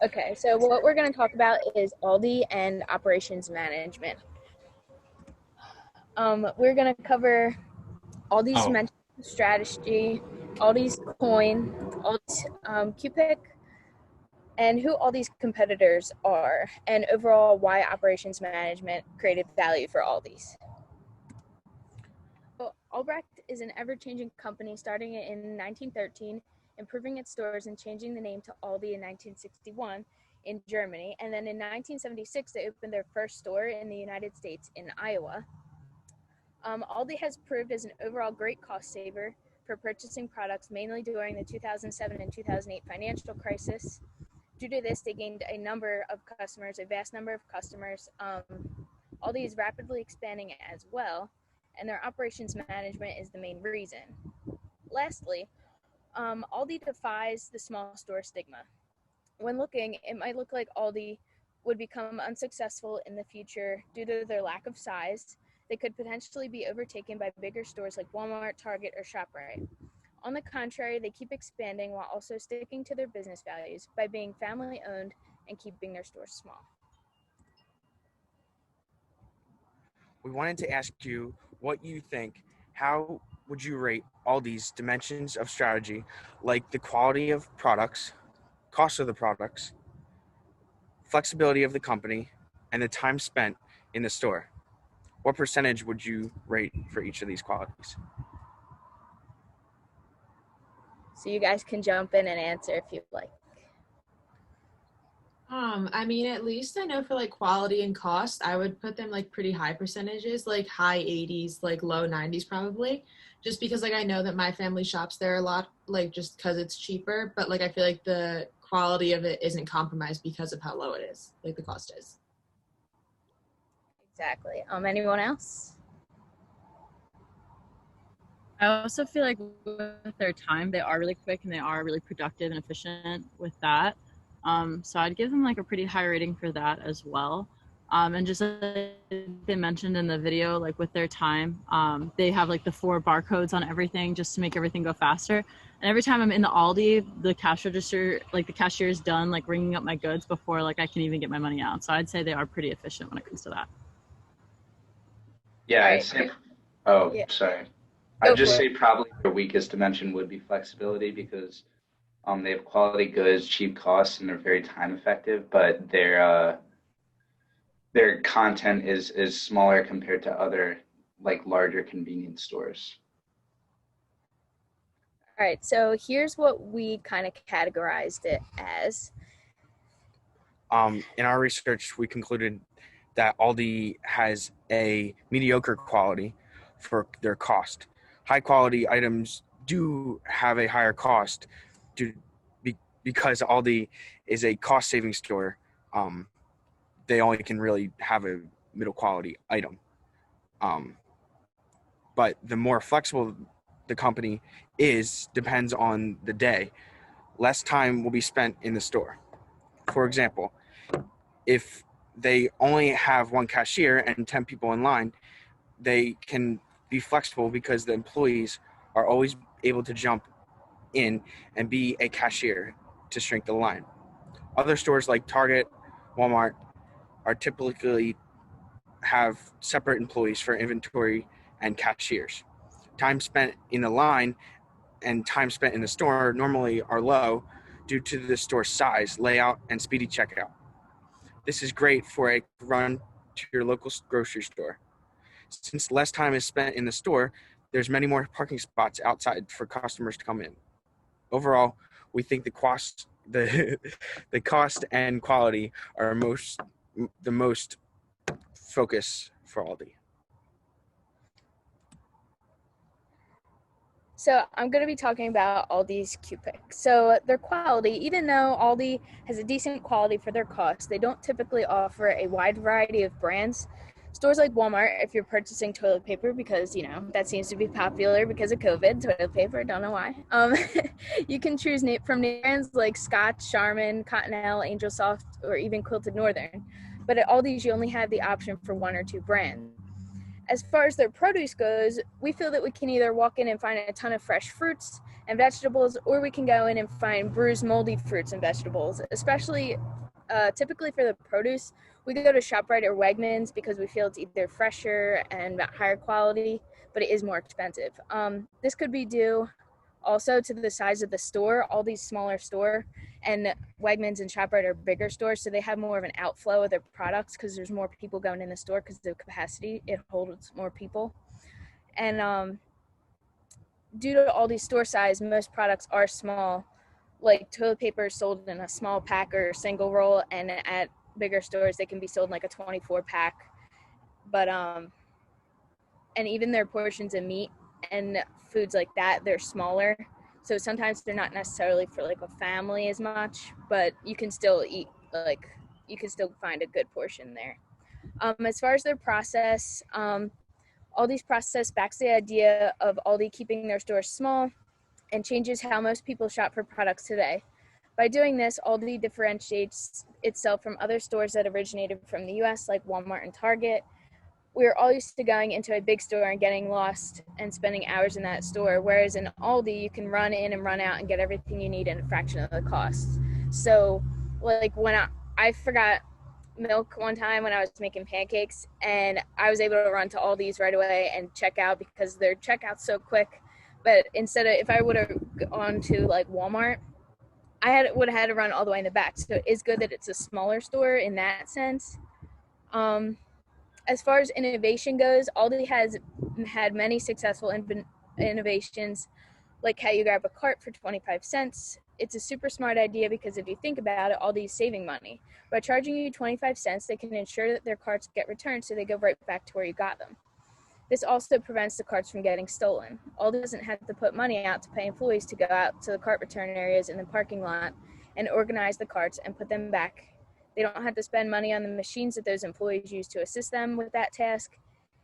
Okay, so what we're going to talk about is ALDI and operations management. We're going to cover ALDI's Oh, mention strategy, ALDI's coin, ALDI's QPIC, and who all these competitors are, and overall why operations management created value for ALDI's. So Albrecht is an ever-changing company starting in 1913, improving its stores and changing the name to Aldi in 1961 in Germany. And then in 1976, they opened their first store in the United States in Iowa. Aldi has proved as an overall great cost saver for purchasing products mainly during the 2007 and 2008 financial crisis. Due to this, they gained a vast number of customers. Aldi is rapidly expanding as well, and their operations management is the main reason. Lastly, Aldi defies the small store stigma. When looking, it might look like Aldi would become unsuccessful in the future due to their lack of size. They could potentially be overtaken by bigger stores like Walmart, Target, or ShopRite. On the contrary, they keep expanding while also sticking to their business values by being family owned and keeping their stores small. we wanted to ask you what you think. How would you rate all these dimensions of strategy, like the quality of products, cost of the products, flexibility of the company, and the time spent in the store? What percentage would you rate for each of these qualities? So you guys can jump in and answer if you'd like. At least I know for like quality and cost, I would put them like pretty high percentages, like high 80s, like low 90s probably, just because like I know that my family shops there a lot, like just because it's cheaper, but like I feel like the quality of it isn't compromised because of how low it is, like the cost is. Exactly. Anyone else? I also feel like with their time, they are really quick and they are really productive and efficient with that. So I'd give them like a pretty high rating for that as well. And just like they mentioned in the video, like with their time, they have like the 4 barcodes on everything just to make everything go faster. And every time I'm in the Aldi, the cash register, like the cashier is done like ringing up my goods before like I can even get my money out. So I'd say they are pretty efficient when it comes to that. Yeah, All I'd right. say, oh, Yeah, sorry. go I'd for just it. say probably their weakest dimension would be flexibility because they have quality goods, cheap costs, and they're very time effective, but their content is smaller compared to other like larger convenience stores. All right, so here's what we kind of categorized it as. In our research, we concluded that Aldi has a mediocre quality for their cost. High quality items do have a higher cost due, because Aldi is a cost saving store. They only can really have a middle quality item. Um, but the more flexible the company is depends on the day. Less time will be spent in the store. For example, if they only have one cashier and 10 people in line, they can be flexible because the employees are always able to jump in and be a cashier to shrink the line. Other stores like Target, Walmart are typically have separate employees for inventory and cashiers. Time spent in the line and time spent in the store normally are low due to the store size, layout, and speedy checkout. This is great for a run to your local grocery store. Since less time is spent in the store, there's many more parking spots outside for customers to come in. Overall, we think the the cost and quality are the most focus for Aldi. So I'm going to be talking about Aldi's QPIC. So their quality, even though Aldi has a decent quality for their cost, they don't typically offer a wide variety of brands. Stores like Walmart, if you're purchasing toilet paper, because, that seems to be popular because of COVID, toilet paper, don't know why. You can choose from brands like Scotch, Charmin, Cottonelle, Angel Soft, or even Quilted Northern. But at Aldi's, you only have the option for 1 or 2 brands. As far as their produce goes, we feel that we can either walk in and find a ton of fresh fruits and vegetables, or we can go in and find bruised, moldy fruits and vegetables. Especially, typically for the produce, we go to ShopRite or Wegmans because we feel it's either fresher and higher quality, but it is more expensive. This could be due also to the size of the store. All these smaller store and Wegmans and ShopRite are bigger stores, so they have more of an outflow of their products because there's more people going in the store because the capacity, it holds more people. And due to all these store size, most products are small. Like toilet paper is sold in a small pack or single roll, and at bigger stores they can be sold in like a 24 pack. But and even their portions of meat and foods like that, they're smaller, so sometimes they're not necessarily for like a family as much, but you can still eat, like you can still find a good portion there. As far as their process, Aldi's process backs the idea of Aldi keeping their stores small and changes how most people shop for products today. By doing this, Aldi differentiates itself from other stores that originated from the US, like Walmart and Target. We're all used to going into a big store and getting lost and spending hours in that store, whereas in Aldi, you can run in and run out and get everything you need in a fraction of the cost. So, like when I forgot milk one time when I was making pancakes, and I was able to run to Aldi's right away and check out because their checkout's so quick. But instead of, if I would have gone to like Walmart, would have had to run all the way in the back. So it's good that it's a smaller store in that sense. As far as innovation goes, Aldi has had many successful innovations, like how you grab a cart for 25 cents. It's a super smart idea because if you think about it, Aldi's saving money. By charging you 25 cents, they can ensure that their carts get returned so they go right back to where you got them. This also prevents the carts from getting stolen. Aldi doesn't have to put money out to pay employees to go out to the cart return areas in the parking lot and organize the carts and put them back. They don't have to spend money on the machines that those employees use to assist them with that task.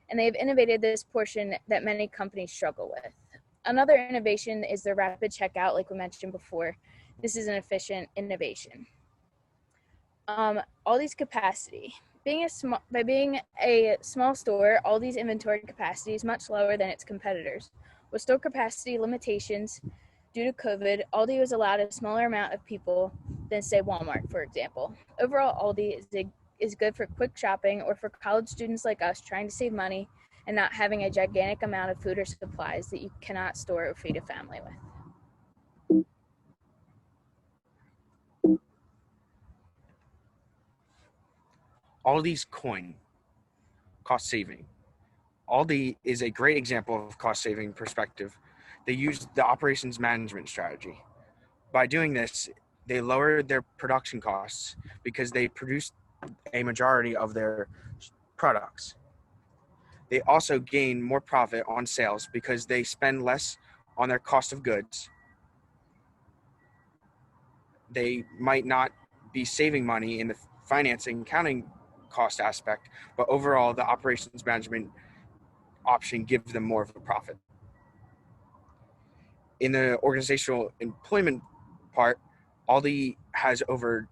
And they've innovated this portion that many companies struggle with. Another innovation is the rapid checkout, like we mentioned before. This is an efficient innovation. Aldi's capacity. By being a small store, Aldi's inventory capacity is much lower than its competitors. With store capacity limitations due to COVID, Aldi was allowed a smaller amount of people than, say, Walmart, for example. Overall, Aldi is good for quick shopping or for college students like us trying to save money and not having a gigantic amount of food or supplies that you cannot store or feed a family with. Aldi's coin, cost saving. Aldi is a great example of cost saving perspective. They use the operations management strategy. By doing this, they lowered their production costs because they produce a majority of their products. They also gain more profit on sales because they spend less on their cost of goods. They might not be saving money in the financing accounting cost aspect, but overall the operations management option gives them more of a profit. In the organizational employment part, Aldi has over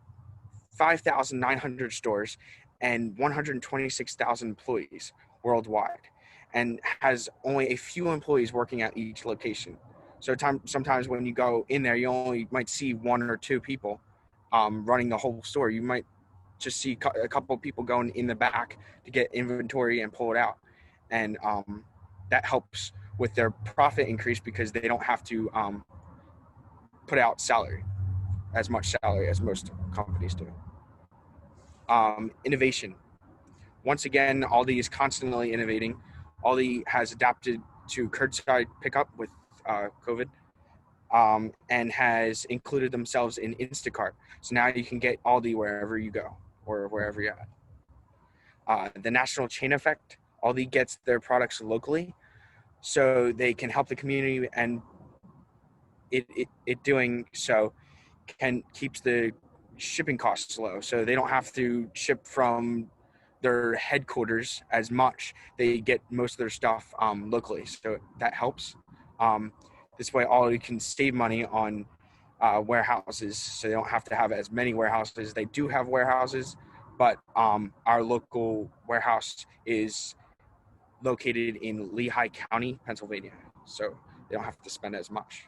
5,900 stores and 126,000 employees worldwide, and has only a few employees working at each location. So sometimes when you go in there, you only might see one or two people running the whole store. You might just see a couple of people going in the back to get inventory and pull it out. And that helps with their profit increase because they don't have to put out as much salary as most companies do. Innovation. Once again, Aldi is constantly innovating. Aldi has adapted to curbside pickup with COVID and has included themselves in Instacart. So now you can get Aldi wherever you go or wherever you're at. The national chain effect. Aldi gets their products locally so they can help the community, and it doing so keeps the shipping costs low, so they don't have to ship from their headquarters as much. They get most of their stuff locally, so that helps. This way, Aldi can save money on warehouses, so they don't have to have as many warehouses. They do have warehouses, but our local warehouse is located in Lehigh County, Pennsylvania, so they don't have to spend as much.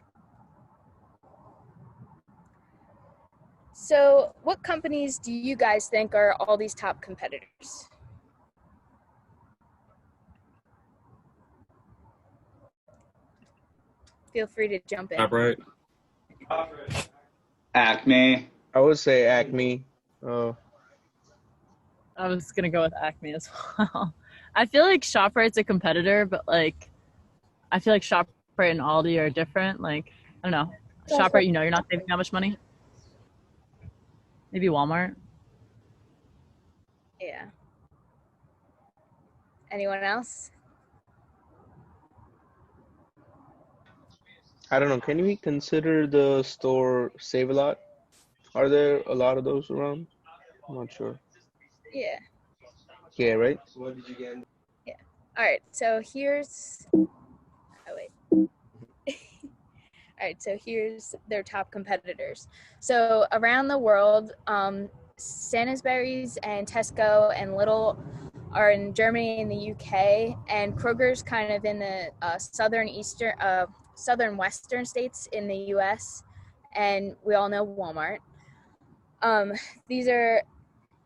So, what companies do you guys think are Aldi's top competitors? Feel free to jump in. Right. Acme. I would say Acme. I was gonna go with Acme as well. I feel like ShopRite's a competitor, but like I feel like ShopRite and Aldi are different. Like I don't know. ShopRite, you're not saving that much money. Maybe Walmart. Yeah. Anyone else? I don't know. Can we consider the store Save-A-Lot? Are there a lot of those around? I'm not sure. Yeah. Yeah, right? Yeah. All right. So here's. Oh wait. All right. So here's their top competitors. So around the world, Sainsbury's and Tesco and Lidl are in Germany and the UK, and Kroger's kind of in the southern western states in the US, and we all know Walmart. These are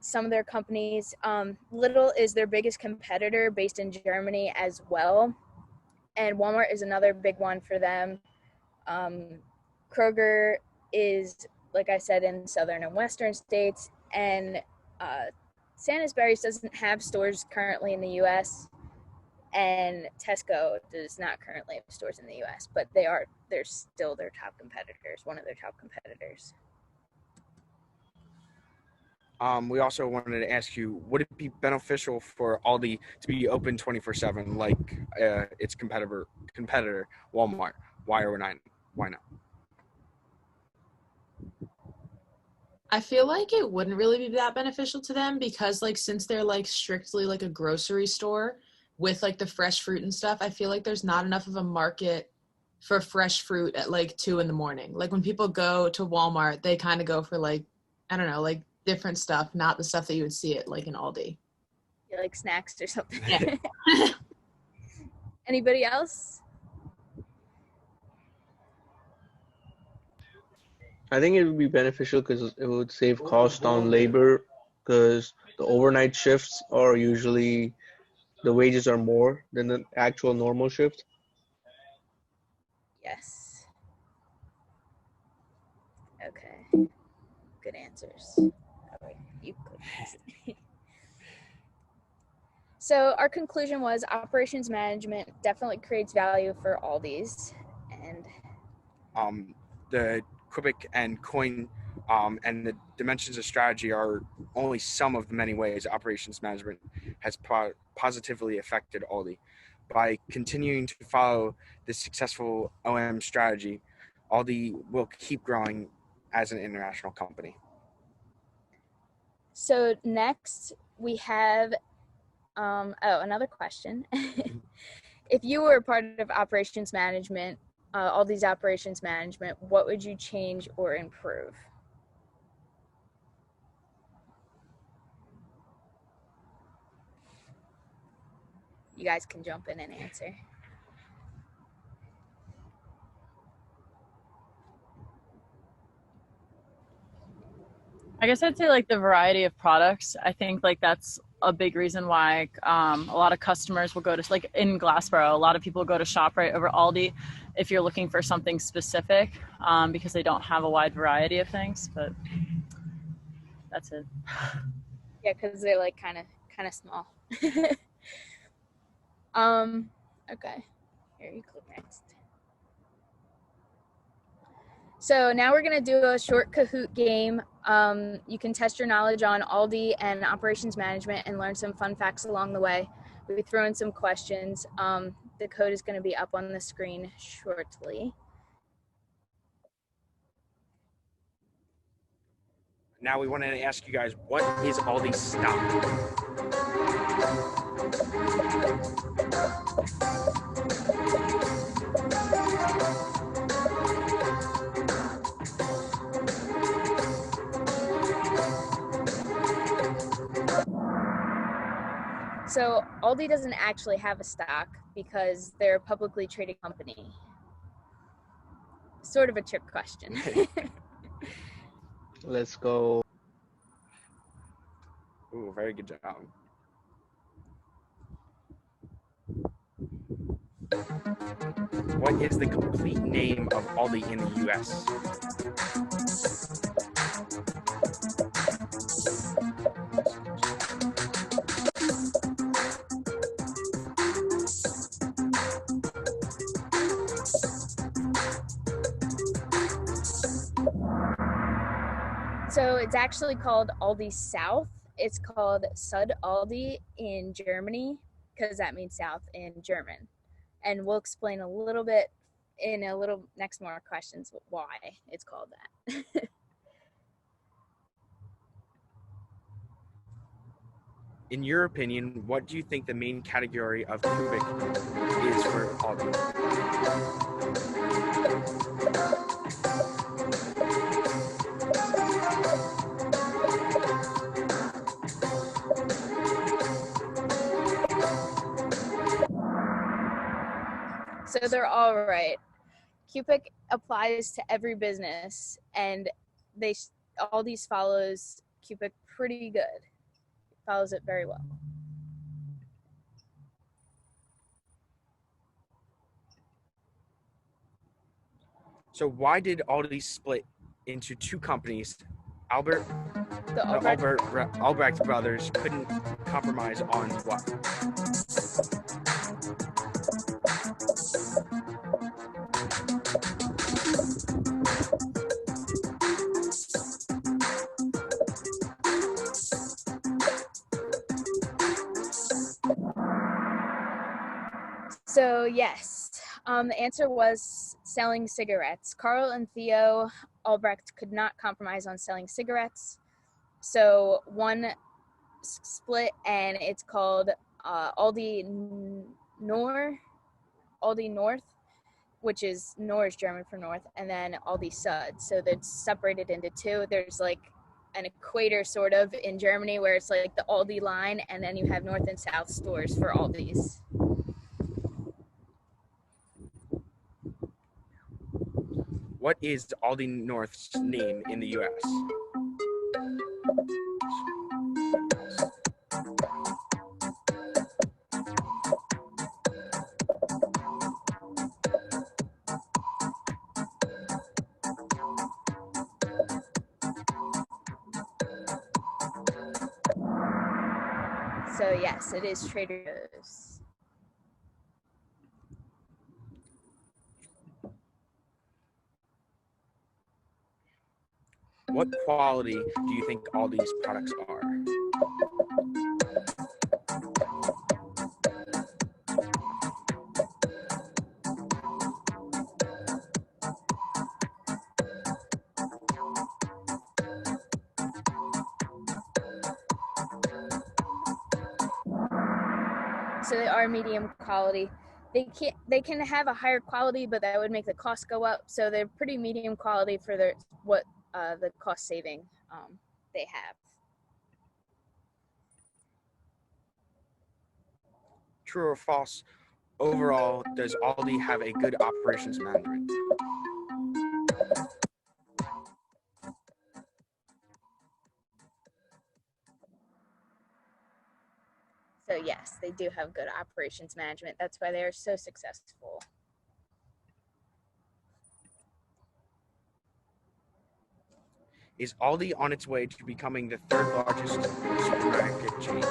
some of their companies. Lidl is their biggest competitor, based in Germany as well, and Walmart is another big one for them. Kroger is, like I said, in southern and western states, and Sainsbury's doesn't have stores currently in the U.S., and Tesco does not currently have stores in the U.S., but they're still their top competitors, one of their top competitors. We also wanted to ask you, would it be beneficial for Aldi to be open 24/7 like its competitor Walmart? Why or why not? I feel like it wouldn't really be that beneficial to them because like since they're like strictly like a grocery store with like the fresh fruit and stuff, I feel like there's not enough of a market for fresh fruit at like 2 a.m. Like when people go to Walmart, they kind of go for like, I don't know, like different stuff, not the stuff that you would see at like an Aldi. Yeah, like snacks or something. Yeah. Anybody else? I think it would be beneficial because it would save cost on labor because the overnight shifts are usually, the wages are more than the actual normal shift. Yes. Okay. Good answers. Oh, wait, you clicked next. So our conclusion was operations management definitely creates value for Aldi's, and The Quebec and Coin and the dimensions of strategy are only some of the many ways operations management has positively affected Aldi. By continuing to follow this successful OM strategy, Aldi will keep growing as an international company. so next we have another question. If you were a part of operations management, Aldi's operations management, what would you change or improve? You guys can jump in and answer. I guess I'd say like the variety of products. I think like that's a big reason why a lot of customers will go to, like in Glassboro, a lot of people go to ShopRite over Aldi if you're looking for something specific because they don't have a wide variety of things, but that's it. Yeah, because they're like kind of small. Okay, here, you click next. So now we're gonna do a short Kahoot game. You can test your knowledge on Aldi and operations management and learn some fun facts along the way. We throw in some questions. The code is gonna be up on the screen shortly. Now we wanted to ask you guys, what is Aldi stock? So Aldi doesn't actually have a stock because they're a publicly traded company. Sort of a trick question. Let's go. Ooh, very good job. What is the complete name of Aldi in the U.S.? So it's actually called Aldi South. It's called Sud Aldi in Germany because that means South in German. And we'll explain a little bit in a little next more questions why it's called that. In your opinion, what do you think the main category of cubic is for Aldi? So they're all right. Cubic applies to every business, and Aldi's follows Cubic pretty good. Follows it very well. So why did Aldi split into two companies? The Albrecht brothers couldn't compromise on what? So yes, the answer was selling cigarettes. Carl and Theo Albrecht could not compromise on selling cigarettes, so one split, and it's called Aldi North, which is Nor is German for north, and then Aldi Sud. So they're separated into two. There's like an equator sort of in Germany where it's like the Aldi line, and then you have north and south stores for Aldis. What is Aldi North's name in the U.S.? So yes, it is Trader Joe's. What quality do you think Aldi's products are? So they are medium quality. They can have a higher quality, but that would make the cost go up. So they're pretty medium quality for the cost saving they have. True or false? Overall, does Aldi have a good operations management? So yes, they do have good operations management. That's why they are so successful. Is Aldi on its way to becoming the third largest supermarket chain?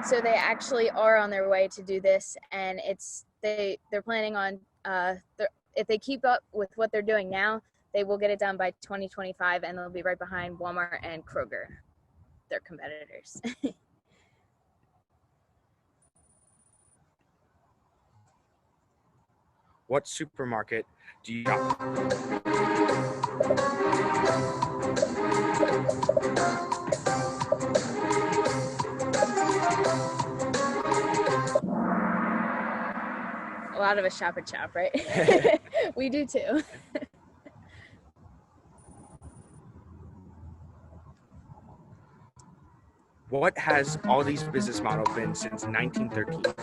So they actually are on their way to do this, and they're planning on if they keep up with what they're doing now, they will get it done by 2025, and they'll be right behind Walmart and Kroger, their competitors. What supermarket do you shop? lot of us shop at Shop, right? We do too. What has Aldi's business model been since 1913?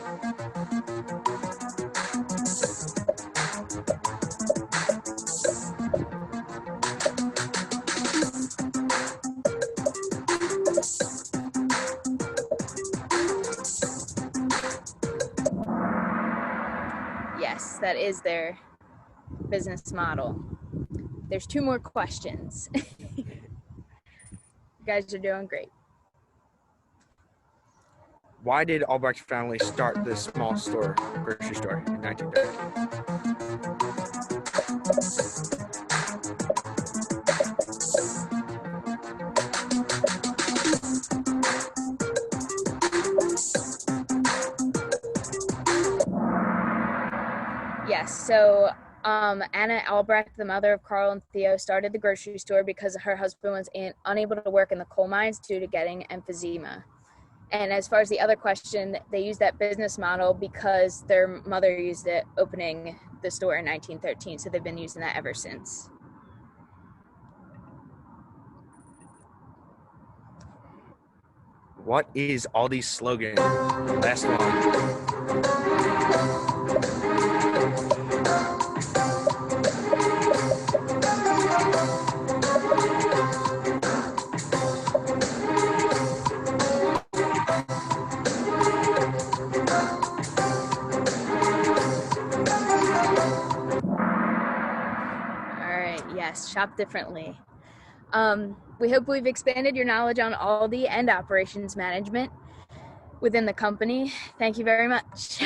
Yes, that is their business model. There's 2 more questions. You guys are doing great. Why did Albrecht family start this small store, grocery store, in 1930? Yes, so Anna Albrecht, the mother of Carl and Theo, started the grocery store because her husband was unable to work in the coal mines due to getting emphysema. And as far as the other question, they used that business model because their mother used it opening the store in 1913, so they've been using that ever since. What is Aldi's slogan? Last one. Yes, shop differently. We hope we've expanded your knowledge on Aldi and operations management within the company. Thank you very much.